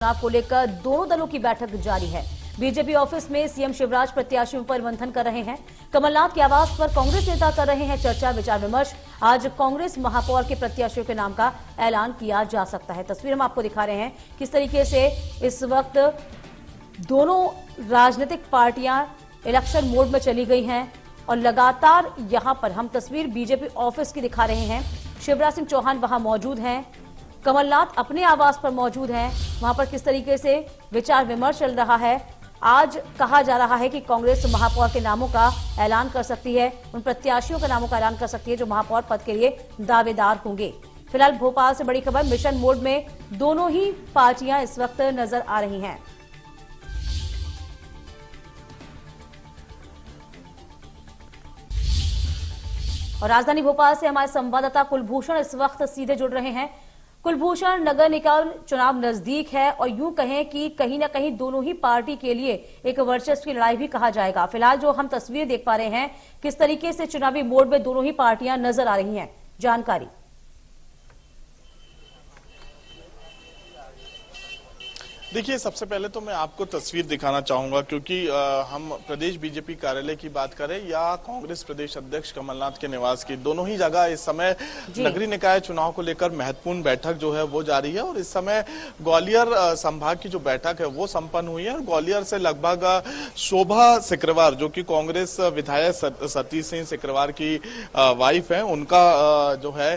चुनाव को लेकर दोनों दलों की बैठक जारी है। बीजेपी ऑफिस में सीएम शिवराज प्रत्याशियों पर मंथन कर रहे हैं। कमलनाथ के आवास पर कांग्रेस नेता कर रहे हैं चर्चा विचार विमर्श। आज कांग्रेस महापौर के प्रत्याशियों के नाम का ऐलान किया जा सकता है। तस्वीर हम आपको दिखा रहे हैं किस तरीके से इस वक्त दोनों राजनीतिक पार्टियां इलेक्शन मोड में चली गई हैं और लगातार यहां पर हम तस्वीर बीजेपी ऑफिस की दिखा रहे हैं। शिवराज सिंह चौहान वहां मौजूद हैं, कमलनाथ अपने आवास पर मौजूद हैं। वहां पर किस तरीके से विचार विमर्श चल रहा है। आज कहा जा रहा है कि कांग्रेस महापौर के नामों का ऐलान कर सकती है, उन प्रत्याशियों के नामों का ऐलान कर सकती है जो महापौर पद के लिए दावेदार होंगे। फिलहाल भोपाल से बड़ी खबर, मिशन मोड में दोनों ही पार्टियां इस वक्त नजर आ रही हैं। और राजधानी भोपाल से हमारे संवाददाता कुलभूषण इस वक्त सीधे जुड़ रहे हैं। कुलभूषण, नगर निगम चुनाव नजदीक है और यूं कहें कि कहीं ना कहीं दोनों ही पार्टी के लिए एक वर्चस्व की लड़ाई भी कहा जाएगा। फिलहाल जो हम तस्वीर देख पा रहे हैं, किस तरीके से चुनावी मोड में दोनों ही पार्टियां नजर आ रही हैं, जानकारी। देखिए, सबसे पहले तो मैं आपको तस्वीर दिखाना चाहूंगा क्योंकि हम प्रदेश बीजेपी कार्यालय की बात करें या कांग्रेस प्रदेश अध्यक्ष कमलनाथ के निवास की, दोनों ही जगह इस समय नगरीय निकाय चुनाव को लेकर महत्वपूर्ण बैठक जो है वो जारी है। और इस समय ग्वालियर संभाग की जो बैठक है वो संपन्न हुई है और ग्वालियर से लगभग शोभा सिकरवार, जो कि कांग्रेस विधायक सतीश सिंह सिकरवार की वाइफ है, उनका जो है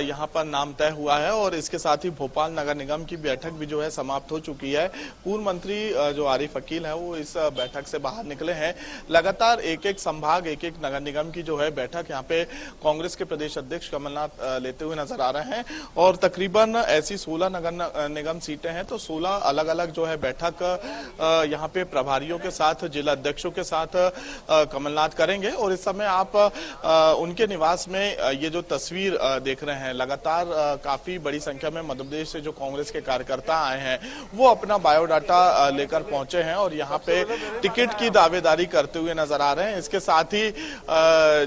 यहाँ पर नाम तय हुआ है। और इसके साथ ही भोपाल नगर निगम की बैठक भी जो है समाप्त हो चुकी है। पूर्व मंत्री जो आरिफ अकील है वो इस बैठक से बाहर निकले हैं। लगातार एक एक संभाग, एक एक नगर निगम की जो है बैठक यहाँ पे कांग्रेस के प्रदेश अध्यक्ष कमलनाथ लेते हुए नजर आ रहे हैं। और तकरीबन ऐसी 16 नगर निगम सीटें हैं, तो 16 अलग अलग जो है बैठक यहाँ पे प्रभारियों के साथ, जिला अध्यक्षों के साथ कमलनाथ करेंगे। और इस समय आप उनके निवास में ये जो तस्वीर देख रहे हैं, लगातार काफी बड़ी संख्या में मध्य प्रदेश से जो कांग्रेस के कार्यकर्ता आए हैं वो अपना बायोडाटा लेकर पहुंचे हैं और यहाँ पे टिकट की दावेदारी करते हुए नजर आ रहे हैं। इसके साथ ही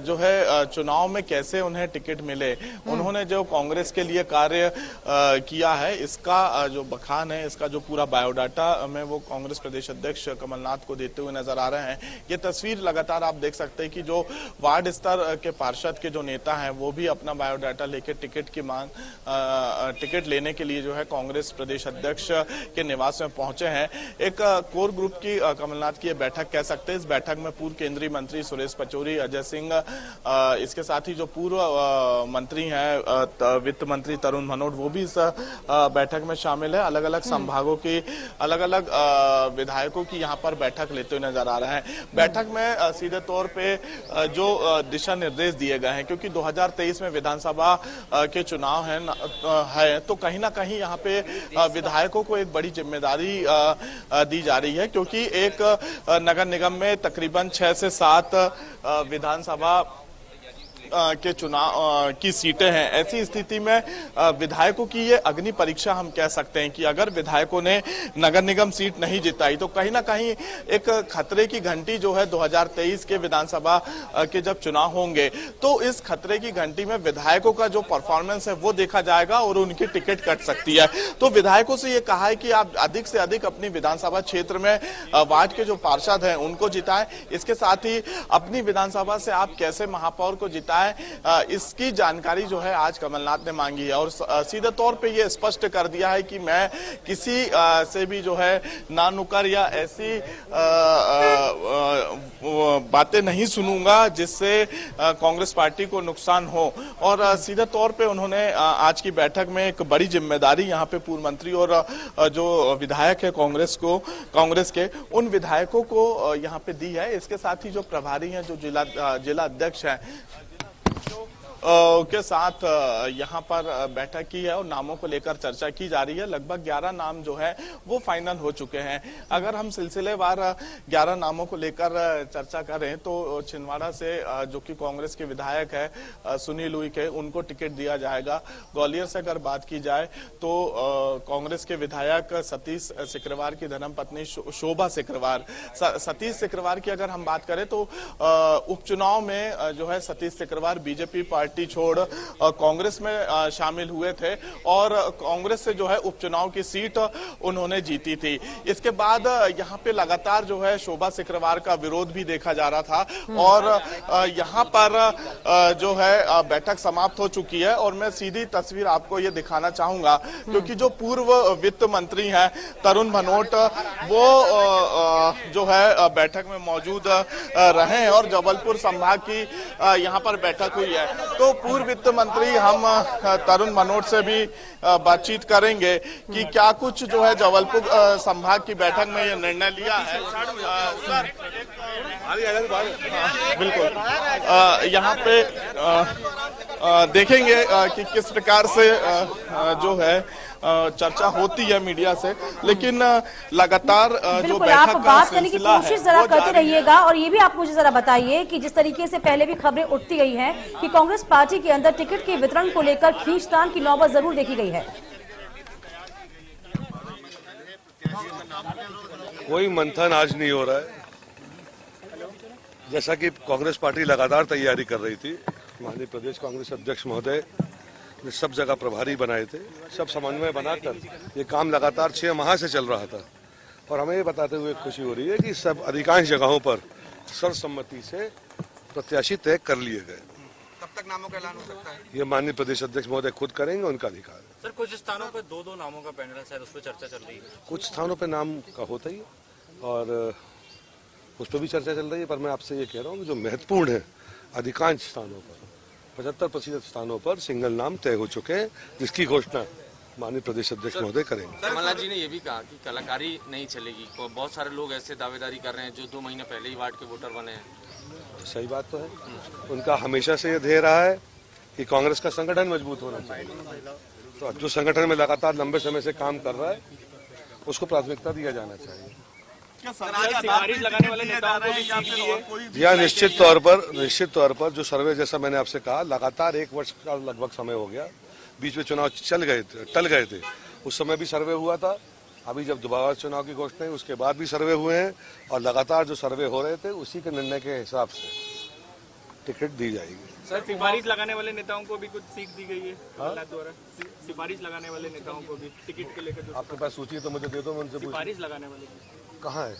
जो है चुनाव में कैसे उन्हें टिकट मिले, उन्होंने जो कांग्रेस के लिए कार्य किया है, इसका जो बखान है, इसका जो पूरा बायोडाटा में वो कांग्रेस प्रदेश अध्यक्ष कमलनाथ को देते हुए नजर आ रहे हैं। ये तस्वीर लगातार आप देख सकते हैं कि जो वार्ड स्तर के पार्षद के जो नेता हैं वो भी अपना बायोडाटा लेकर टिकट लेने के लिए जो है कांग्रेस प्रदेश अध्यक्ष के निवास में पहुंचे हैं। एक कोर ग्रुप की कमलनाथ की बैठक कह सकते हैं। इस बैठक में पूर्व केंद्रीय मंत्री सुरेश पचौरी, अजय सिंह, इसके साथ ही जो पूर्व मंत्री हैं वित्त मंत्री तरुण भनोट, वो भी इस बैठक में शामिल है। अलग अलग संभागों की अलग अलग विधायकों की यहाँ पर बैठक लेते हुए नजर आ रहे हैं। बैठक में सीधे तौर पे जो दिशा निर्देश दिए गए हैं, क्योंकि 2023 में विधानसभा के चुनाव है तो कहीं ना कहीं यहाँ पे विधायकों को एक बड़ी जिम्मेदारी दी जा रही है, क्योंकि एक नगर निगम में तकरीबन 6 से 7 विधानसभा के चुनाव की सीटें हैं। ऐसी स्थिति में विधायकों की ये अग्नि परीक्षा हम कह सकते हैं कि अगर विधायकों ने नगर निगम सीट नहीं जिताई तो कहीं ना कहीं एक खतरे की घंटी जो है 2023 के विधानसभा के जब चुनाव होंगे तो इस खतरे की घंटी में विधायकों का जो परफॉर्मेंस है वो देखा जाएगा और उनकी टिकट कट सकती है। तो विधायकों से ये कहा है कि आप अधिक से अधिक अपनी विधानसभा क्षेत्र में वार्ड के जो पार्षद हैं उनको जिताएं। इसके साथ ही अपनी विधानसभा से आप कैसे महापौर को जिताएं, इसकी जानकारी जो है आज कमलनाथ ने मांगी है। और सीधे तौर पे ये स्पष्ट कर दिया है कि मैं किसी से भी जो है नानुकर या ऐसी बातें नहीं सुनूंगा जिससे कांग्रेस पार्टी को नुकसान हो। और सीधे तौर पे उन्होंने आज की बैठक में एक बड़ी जिम्मेदारी यहाँ पे पूर्व मंत्री और जो विधायक है कांग्रेस के उन विधायकों को यहाँ पे दी है। इसके साथ ही जो प्रभारी हैं, जो जिला अध्यक्ष हैं के साथ यहाँ पर बैठक की है और नामों को लेकर चर्चा की जा रही है। लगभग 11 नाम जो है वो फाइनल हो चुके हैं। अगर हम सिलसिलेवार 11 नामों को लेकर चर्चा करें तो छिंदवाड़ा से जो कि कांग्रेस के विधायक है सुनील उइके, उनको टिकट दिया जाएगा। ग्वालियर से अगर बात की जाए तो कांग्रेस के विधायक सतीश सिकरवार की धर्मपत्नी शोभा सिकरवार, सतीश सिकरवार की अगर हम बात करें तो उपचुनाव में जो है Satish Sikarwar BJP party party छोड़ कांग्रेस में शामिल हुए थे और कांग्रेस से जो है उपचुनाव की सीट उन्होंने जीती थी। इसके बाद यहाँ पे लगातार जो है शोभा सिकरवार का विरोध भी देखा जा रहा था और यहाँ पर जो है बैठक समाप्त हो चुकी है और मैं सीधी तस्वीर आपको ये दिखाना चाहूंगा क्योंकि जो पूर्व वित्त मंत्री हैं तरुण भनोट वो जो है बैठक में मौजूद रहे हैं और जबलपुर संभाग की यहाँ पर बैठक हुई है। तो पूर्व वित्त मंत्री हम तरुण भनोट से भी बातचीत करेंगे कि क्या कुछ जो है जबलपुर संभाग की बैठक में ये निर्णय लिया है। सर बिल्कुल यहाँ पे देखेंगे कि किस प्रकार से जो है चर्चा होती है मीडिया से, लेकिन लगातार जो बैठक आप बात करने की कोशिश जरा करते रहिएगा और ये भी आप मुझे जरा बताइए कि जिस तरीके से पहले भी खबरें उठती गई हैं कि कांग्रेस पार्टी के अंदर टिकट के वितरण को लेकर खींचतान की नौबत जरूर देखी गई है। कोई मंथन आज नहीं हो रहा है। जैसा कि कांग्रेस पार्टी लगातार तैयारी कर रही थी, माननीय प्रदेश कांग्रेस अध्यक्ष महोदय ने सब जगह प्रभारी बनाए थे, सब समन्वय बनाकर ये काम लगातार 6 माह से चल रहा था और हमें ये बताते हुए खुशी हो रही है कि सब अधिकांश जगहों पर सर्वसम्मति से प्रत्याशी तय कर लिए गए। कब तक नामों का ऐलान हो सकता है? ये माननीय प्रदेश अध्यक्ष महोदय खुद करेंगे, उनका अधिकार है। सर कुछ स्थानों पर 2-2 नामों का पैनल शायद उस पर चर्चा चल रही है। कुछ स्थानों पर नाम का होता ही है और उस पर भी चर्चा चल रही है, पर मैं आपसे ये कह रहा हूँ कि जो महत्वपूर्ण है अधिकांश स्थानों पर 75% स्थानों पर सिंगल नाम तय हो चुके हैं, जिसकी घोषणा माननीय प्रदेश अध्यक्ष महोदय करेंगे। कमलनाथ जी ने यह भी कहा कि कलाकारी नहीं चलेगी। बहुत सारे लोग ऐसे दावेदारी कर रहे हैं जो 2 महीने पहले ही वार्ड के वोटर बने हैं। तो सही बात तो है, उनका हमेशा से ये ध्येय रहा है कि कांग्रेस का संगठन मजबूत होना चाहिए। तो जो संगठन में लगातार लंबे समय से काम कर रहा है उसको प्राथमिकता दिया जाना चाहिए। सिफारिश लगाने वाले नेताओं को भी सीख दी है। या निश्चित तौर पर जो सर्वे जैसा मैंने आपसे कहा, लगातार 1 वर्ष का लगभग समय हो गया, बीच में चुनाव टल गए थे, उस समय भी सर्वे हुआ था। अभी जब दोबारा चुनाव की घोषणा हुई उसके बाद भी सर्वे हुए हैं और लगातार जो सर्वे हो रहे थे उसी के निर्णय के हिसाब से टिकट दी जाएगी। सर सिफारिश लगाने वाले नेताओं को भी कुछ सीख दी गई है द्वारा। सिफारिश लगाने वाले नेताओं को भी टिकट के लेकर आपके पास सूची है तो मुझे दे दो, मैं उनसे पूछूं। सिफारिश लगाने वाले कहाँ है?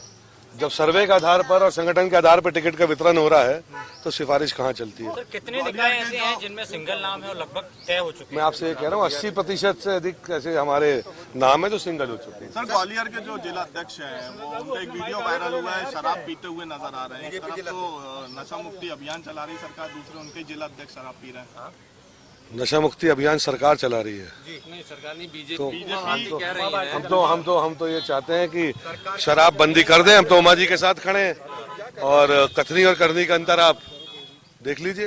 जब सर्वे के आधार पर और संगठन के आधार पर टिकट का वितरण हो रहा है तो सिफारिश कहाँ चलती है? सर कितने निकाय ऐसे हैं जिनमें सिंगल नाम है और लगभग तय हो चुके हैं? मैं आपसे ये कह रहा हूँ 80% से अधिक ऐसे हमारे नाम है जो सिंगल हो चुके हैं। सर ग्वालियर के जो जिला अध्यक्ष हैं वो उनका एक वीडियो वायरल हुआ है, शराब पीते हुए नजर आ रहे हैं। एक तरफ तो नशा मुक्ति अभियान चला रही सरकार, दूसरे उनके जिला अध्यक्ष शराब पी रहे हैं। नशा मुक्ति अभियान सरकार चला रही है। नहीं सरकार नहीं, बीजेपी तो कह रही है। हम तो ये चाहते हैं कि शराब बंदी कर दें। हम तो उमा जी के साथ खड़े हैं और कथनी और करनी का अंतर आप देख लीजिए,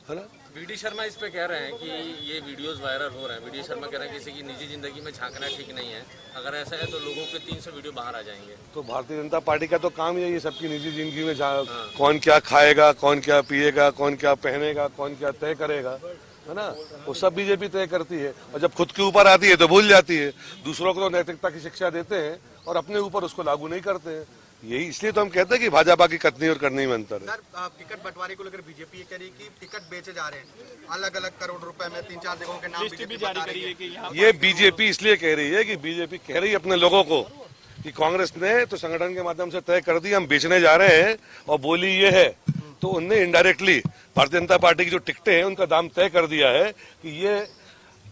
है ना? वीडी शर्मा इस पे कह रहे हैं कि ये वीडियोस वायरल हो रहे हैं। वीडी शर्मा कह रहे हैं किसी की निजी जिंदगी में झांकना ठीक नहीं है, अगर ऐसा है तो लोगों के 300 वीडियो बाहर आ जाएंगे। तो भारतीय जनता पार्टी का तो काम ही है ये सबकी निजी जिंदगी में कौन क्या खाएगा, कौन क्या पिएगा, कौन क्या पहनेगा, कौन क्या तय करेगा, है ना? वो सब बीजेपी तय करती है और जब खुद के ऊपर आती है तो भूल जाती है। दूसरों को तो नैतिकता की शिक्षा देते हैं और अपने ऊपर उसको लागू नहीं करते हैं। यही इसलिए तो हम कहते हैं कि भाजपा की कथनी और करनी में अंतर है। सर टिकट बंटवारे को लेकर बीजेपी ये कह रही है कि टिकट बेचे जा रहे हैं, अलग अलग करोड़ रुपए में 3-4 जगहों के नाम बीजेपी जारी बता रही करी है है। कि यहाँ ये बीजेपी इसलिए कह रही है कि बीजेपी कह रही है अपने लोगों को कि कांग्रेस ने तो संगठन के माध्यम से तय कर दिया हम बेचने जा रहे हैं और बोली ये है, तो उनने इनडायरेक्टली भारतीय जनता पार्टी की जो टिकटें हैं उनका दाम तय कर दिया है कि ये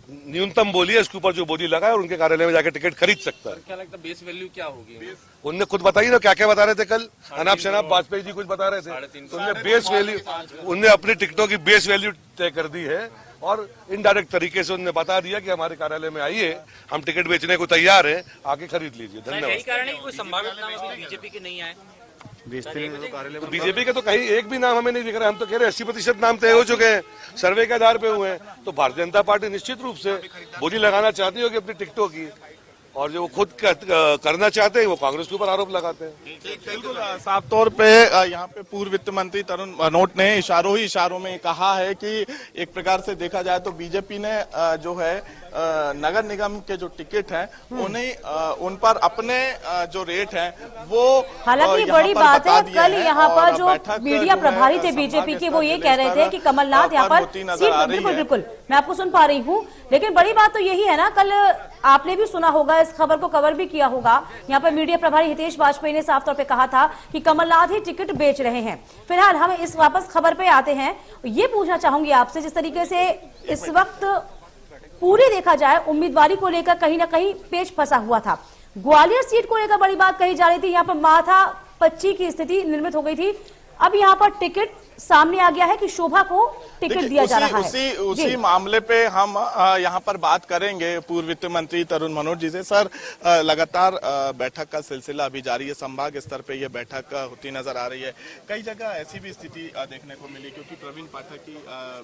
न्यूनतम बोली है, इसके ऊपर जो बोली लगा है और उनके कार्यालय में जाकर टिकट खरीद सकता है। क्या लगता है बेस वैल्यू क्या होगी? उनने खुद बताई ना क्या क्या बता रहे थे कल, अनाप शनाप वाजपेयी जी कुछ बता रहे थे। तो उनने बेस वैल्यू, उनने अपनी टिकटों की बेस वैल्यू तय कर दी है और इनडायरेक्ट तरीके से उन्होंने बता दिया कि हमारे कार्यालय में आइए, हम टिकट बेचने को तय्यार हैं, आके खरीद लीजिए। धन्यवाद। यही कारण है कि कोई संभावित नाम अभी बीजेपी के नहीं आए। तो बीजेपी के तो कहीं एक भी नाम हमें नहीं दिख रहा। हम तो कह रहे 80% नाम तय हो चुके हैं, सर्वे के आधार पे हुए हैं। तो भारतीय जनता पार्टी निश्चित रूप से बोली लगाना चाहती होगी अपनी टिकटों की, और जो वो खुद करना चाहते हैं वो कांग्रेस के ऊपर आरोप लगाते हैं। बिल्कुल साफ तौर पे यहाँ पे पूर्व वित्त मंत्री तरुण भनोट ने इशारों में कहा है कि एक प्रकार से देखा जाए तो बीजेपी ने जो है नगर निगम के जो टिकट हैं उन्हें उन पर अपने जो रेट हैं वो हालांकि बड़ी बात है, कल यहाँ पर जो मीडिया प्रभारी थे बीजेपी के, वो ये कह रहे थे कि कमलनाथ यहाँ पर सीट, बिल्कुल बिल्कुल मैं आपको सुन पा रही हूँ, लेकिन बड़ी बात तो यही है ना, कल आपने भी सुना होगा, इस खबर को कवर भी किया होगा, यहाँ पर मीडिया प्रभारी हितेश वाजपेयी ने साफ तौर पे कहा था कि कमलनाथ ही टिकट बेच रहे हैं। फिलहाल हम इस वापस खबर पे आते हैं। ये पूछना चाहूंगी आपसे, जिस तरीके से इस वक्त पूरी देखा जाए उम्मीदवारी को लेकर कहीं ना कहीं पेच फंसा हुआ था, ग्वालियर सीट को लेकर बड़ी बात कही जा रही थी, यहाँ पर माथा पच्ची की स्थिति निर्मित हो गई थी, अब यहाँ पर टिकट सामने आ गया है कि शोभा को टिकट दिया जा रहा है। उसी मामले पे हम यहाँ पर बात करेंगे पूर्व वित्त मंत्री तरुण मनोज जी से। सर, लगातार बैठक का सिलसिला अभी जारी है, संभाग स्तर पे ये बैठक होती नजर आ रही है। कई जगह ऐसी भी स्थिति देखने को मिली, क्योंकि प्रवीण पाठक की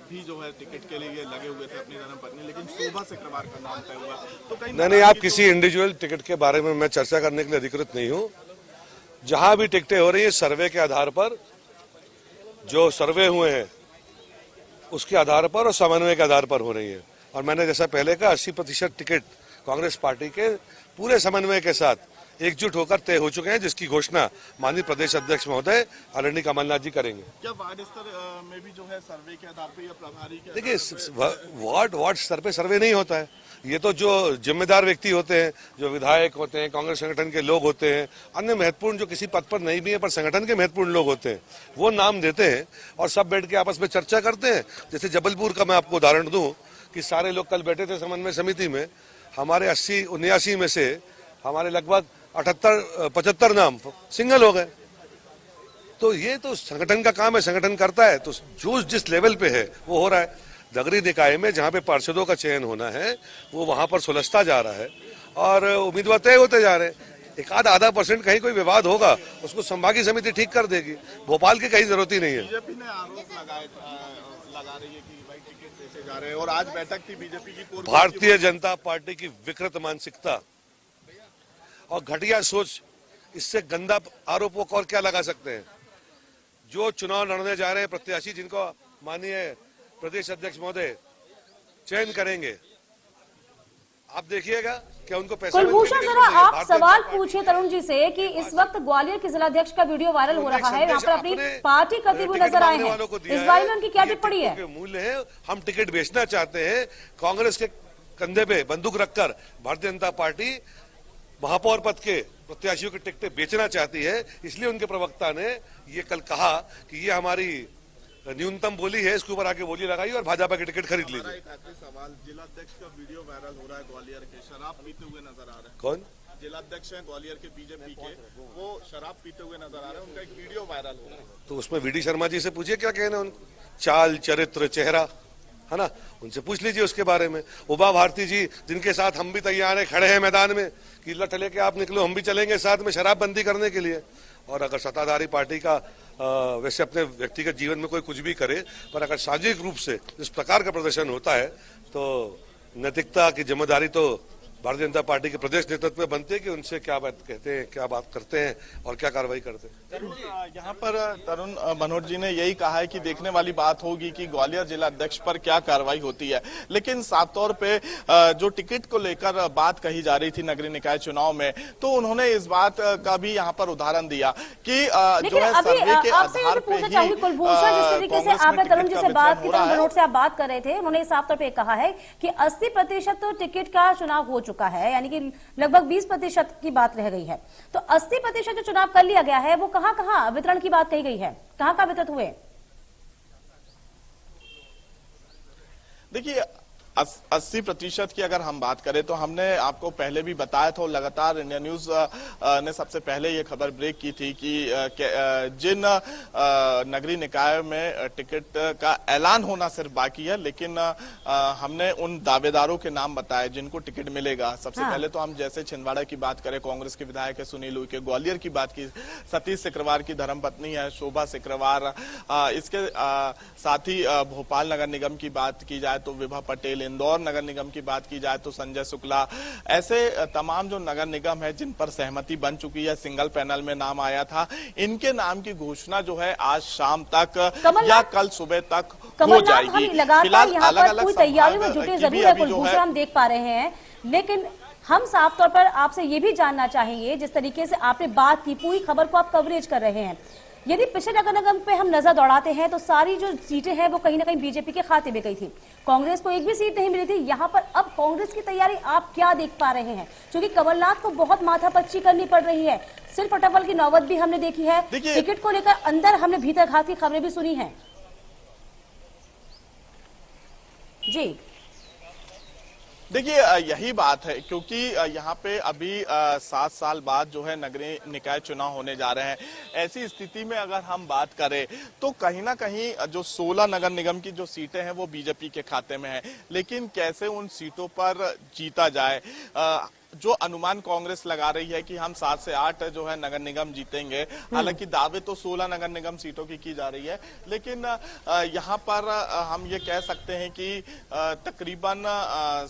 भी जो है टिकट के लिए लगे हुए थे अपनी धर्मपत्नी, लेकिन शोभा सिक्रवार का नाम तय हुआ। तो कहीं नहीं, आप किसी इंडिविजुअल टिकट के बारे में मैं चर्चा करने के लिए अधिकृत नहीं हूँ। जहां भी टिकटें हो रही है सर्वे के आधार पर, जो सर्वे हुए हैं उसके आधार पर और समन्वय के आधार पर हो रही है। और मैंने जैसा पहले कहा 80% टिकट कांग्रेस पार्टी के पूरे समन्वय के साथ एकजुट होकर तय हो चुके हैं, जिसकी घोषणा माननीय प्रदेश अध्यक्ष महोदय आदरणीय कमलनाथ जी करेंगे। क्या वार्ड स्तर में भी जो है सर्वे के आधार पर या प्रभारी के? देखिए, वार्ड स्तर पे सर्वे नहीं होता है, ये तो जो जिम्मेदार व्यक्ति होते हैं, जो विधायक होते हैं, कांग्रेस संगठन के लोग होते हैं, अन्य महत्वपूर्ण जो किसी पद पर नहीं भी है पर संगठन के महत्वपूर्ण लोग होते हैं, वो नाम देते हैं और सब बैठ के आपस में चर्चा करते हैं। जैसे जबलपुर का मैं आपको उदाहरण दूं कि सारे लोग कल बैठे थे समन्वय समिति में, हमारे 80-79 में से हमारे लगभग 78-75 नाम सिंगल हो गए। तो ये तो संगठन का काम है, संगठन करता है, तो जो जिस लेवल पे है वो हो रहा है। नगरीय निकाय में जहां पे पार्षदों का चयन होना है वो वहां पर सुलझता जा रहा है और उम्मीदवार तय होते जा रहे हैं। एक आधा % कहीं कोई विवाद होगा उसको संभागीय समिति ठीक कर देगी, भोपाल की कहीं जरूरत ही नहीं है। बीजेपी ने आरोप लगा रही है कि भाई टिकट बेचे जा रहे हैं, और आज बैठक थी बीजेपी की। भारतीय जनता पार्टी की विकृत मानसिकता और घटिया सोच, इससे गंदा आरोप वो और क्या लगा सकते हैं। जो चुनाव लड़ने जा रहे हैं प्रत्याशी, जिनको माननीय प्रदेश अध्यक्ष महोदय चयन करेंगे, आप देखिएगा क्या उनको पैसा। कुलभूषण जरा आप सवाल पूछिए तरुण जी से कि इस वक्त ग्वालियर के जिलाध्यक्ष का वीडियो वायरल हो रहा है, यहाँ पर अपनी पार्टी करते हुए नजर आए हैं, इस बारे में उनकी क्या टिप्पणी है? मूल्य है, हम टिकट बेचना चाहते हैं, कांग्रेस के कंधे पे बंदूक रखकर भारतीय जनता पार्टी महापौर पद के प्रत्याशियों की टिकटें बेचना चाहती है, इसलिए उनके प्रवक्ता ने ये कल कहा कि ये हमारी न्यूनतम बोली है, इसके ऊपर आके बोली लगाई और भाजपा की टिकट खरीद लीजिए। सवाल, जिलाध्यक्ष का वीडियो वायरल हो रहा है ग्वालियर के, शराब पीते हुए नजर आ रहे हैं। कौन जिलाध्यक्ष हैं ग्वालियर के बीजेपी के, वो शराब पीते हुए नजर आ रहे हैं, उनका एक वीडियो वायरल हो रहा है। तो उसमें वीडी शर्मा जी से पूछिए क्या कहना है उनको, चाल चरित्र चेहरा है ना, उनसे पूछ लीजिए उसके बारे में। उमा भारती जी, जिनके साथ हम भी तैयार हैं, खड़े हैं मैदान में कि लठ लेके आप निकलो, हम भी चलेंगे साथ में शराबबंदी करने के लिए। और अगर सत्ताधारी पार्टी का वैसे अपने व्यक्तिगत जीवन में कोई कुछ भी करे, पर अगर सार्वजनिक रूप से इस प्रकार का प्रदर्शन होता है तो नैतिकता की जिम्मेदारी तो भारतीय जनता पार्टी के प्रदेश नेतृत्व में बनती है कि उनसे क्या बात कहते हैं, क्या बात करते हैं और क्या कार्रवाई करते हैं। यहाँ पर तरुण मनोज जी ने यही कहा है कि देखने वाली बात होगी कि ग्वालियर जिला अध्यक्ष पर क्या कार्रवाई होती है, लेकिन साफ तौर पे जो टिकट को लेकर बात कही जा रही थी नगरीय निकाय चुनाव में, तो उन्होंने इस बात का भी यहाँ पर उदाहरण दिया कि जो है सर्वे के आधार पे ही कुलभूषण, जिस तरीके से आपने तरुण जी से बात की, तरुण मनोज से आप बात कर रहे थे, उन्होंने साफ तौर पर कहा है कि 80% तो टिकट का चुनाव हो चुका है, यानी कि लगभग 20% की बात रह गई है। तो 80% जो चुनाव कर लिया गया है वो कहां वितरण की बात कही गई है, कहां वितरित हुए? देखिए 80% की अगर हम बात करें तो हमने आपको पहले भी बताया था, लगातार इंडिया न्यूज ने सबसे पहले ये खबर ब्रेक की थी कि जिन नगरीय निकाय में टिकट का ऐलान होना सिर्फ बाकी है, लेकिन हमने उन दावेदारों के नाम बताए जिनको टिकट मिलेगा। सबसे पहले तो हम जैसे छिंदवाड़ा की बात करें, कांग्रेस के विधायक है सुनील उइके, ग्वालियर की बात की सतीश सिक्रवार की धर्मपत्नी है शोभा सिक्रवार, इसके साथ ही भोपाल नगर निगम की बात की जाए तो विभा पटेल पटेल, इंदौर नगर निगम की बात की जाए तो संजय शुक्ला, ऐसे तमाम जो नगर निगम है जिन पर सहमति बन चुकी है, सिंगल पैनल में नाम आया था, इनके नाम की घोषणा जो है आज शाम तक या कल सुबह तक हो जाएगी। लगातार यहाँ पर पूरी तैयारियों में जुटे जरूर है कुलभूषण, हम देख पा रहे हैं, लेकिन हम साफ तौर पर आपसे ये भी जानना चाहेंगे, जिस तरीके से आपने बात की, पूरी खबर को आप कवरेज कर रहे हैं, यदि पिछले नगर निगम पे हम नजर दौड़ाते हैं तो सारी जो सीटें हैं वो कहीं ना कहीं बीजेपी के खाते में गई थी, कांग्रेस को एक भी सीट नहीं मिली थी। यहाँ पर अब कांग्रेस की तैयारी आप क्या देख पा रहे हैं, क्योंकि कमलनाथ को बहुत माथापच्ची करनी पड़ रही है, सिर्फ अटवल की नौबत भी हमने देखी है, टिकट को लेकर अंदर हमने भीतर घात की खबरें भी सुनी है। जी देखिए यही बात है, क्योंकि यहाँ पे अभी 7 साल बाद जो है नगरीय निकाय चुनाव होने जा रहे हैं। ऐसी स्थिति में अगर हम बात करें तो कहीं ना कहीं जो 16 नगर निगम की जो सीटें हैं वो बीजेपी के खाते में है, लेकिन कैसे उन सीटों पर जीता जाए, जो अनुमान कांग्रेस लगा रही है कि हम 7 से 8 जो है नगर निगम जीतेंगे। हालांकि दावे तो 16 नगर निगम सीटों की जा रही है, लेकिन यहाँ पर हम ये कह सकते हैं कि तकरीबन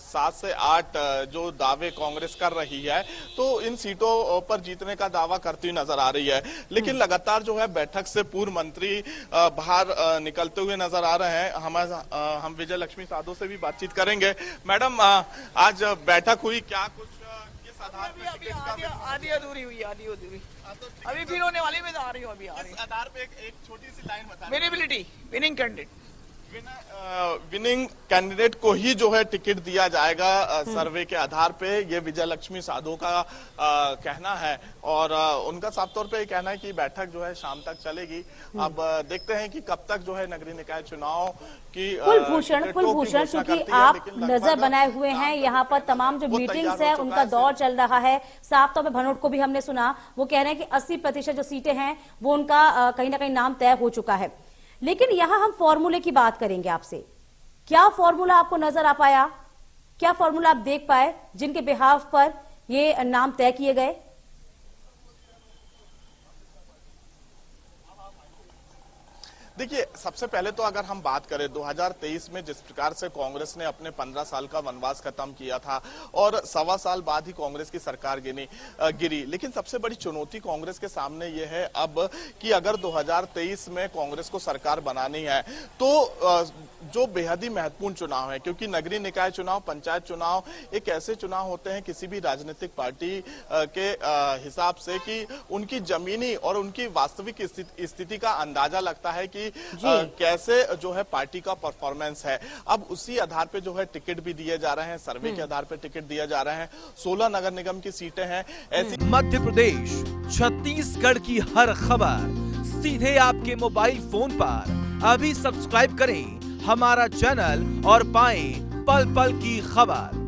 7 से 8 जो दावे कांग्रेस कर रही है तो इन सीटों पर जीतने का दावा करती नजर आ रही है। लेकिन लगातार जो है बैठक से पूर्व मंत्री बाहर निकलते हुए नजर आ रहे हैं। हम विजय लक्ष्मी साधो से भी बातचीत करेंगे। मैडम, आज बैठक हुई, क्या कुछ आधी अधूरी हुई, आधी अधूरी अभी फिर होने वाली, मैं आ रही हूँ। अभी आधार पे एक छोटी सी लाइन बता। Winnability, winning candidate, winning candidate को ही जो है टिकट दिया जाएगा सर्वे के आधार पे, ये विजय लक्ष्मी साधो का कहना है, और उनका साफ तौर पे ये कहना है कि बैठक जो है शाम तक चलेगी। अब देखते हैं कि कब तक जो है नगरीय निकाय चुनाव की कुलभूषण, क्योंकि आप नजर बनाए हुए हैं, यहाँ पर तमाम जो मीटिंग्स है उनका दौर चल रहा है। साफ तौर पर भनोट को भी हमने सुना, वो कह रहे हैं कि 80% जो सीटें हैं वो उनका कहीं ना कहीं नाम तय हो चुका है। लेकिन यहां हम फॉर्मूले की बात करेंगे आपसे, क्या फॉर्मूला आपको नजर आ पाया, क्या फॉर्मूला आप देख पाए जिनके बिहाफ पर ये नाम तय किए गए? देखिए, सबसे पहले तो अगर हम बात करें 2023 में जिस प्रकार से कांग्रेस ने अपने 15 साल का वनवास खत्म किया था और 1.25 साल बाद ही कांग्रेस की सरकार गिरी, लेकिन सबसे बड़ी चुनौती कांग्रेस के सामने ये है अब कि अगर 2023 में कांग्रेस को सरकार बनानी है तो जो बेहद ही महत्वपूर्ण चुनाव है, क्योंकि नगरीय निकाय चुनाव, पंचायत चुनाव एक ऐसे चुनाव होते हैं किसी भी राजनीतिक पार्टी के हिसाब से कि उनकी जमीनी और उनकी वास्तविक स्थिति का अंदाजा लगता है कि कैसे जो है पार्टी का परफॉर्मेंस है। अब उसी आधार पे जो है टिकट भी दिए जा रहे हैं, सर्वे के आधार पे टिकट दिए जा रहे हैं। 16 नगर निगम की सीटें हैं ऐसी। मध्य प्रदेश, छत्तीसगढ़ की हर खबर सीधे आपके मोबाइल फोन पर। अभी सब्सक्राइब करें हमारा चैनल और पाएं पल पल की खबर।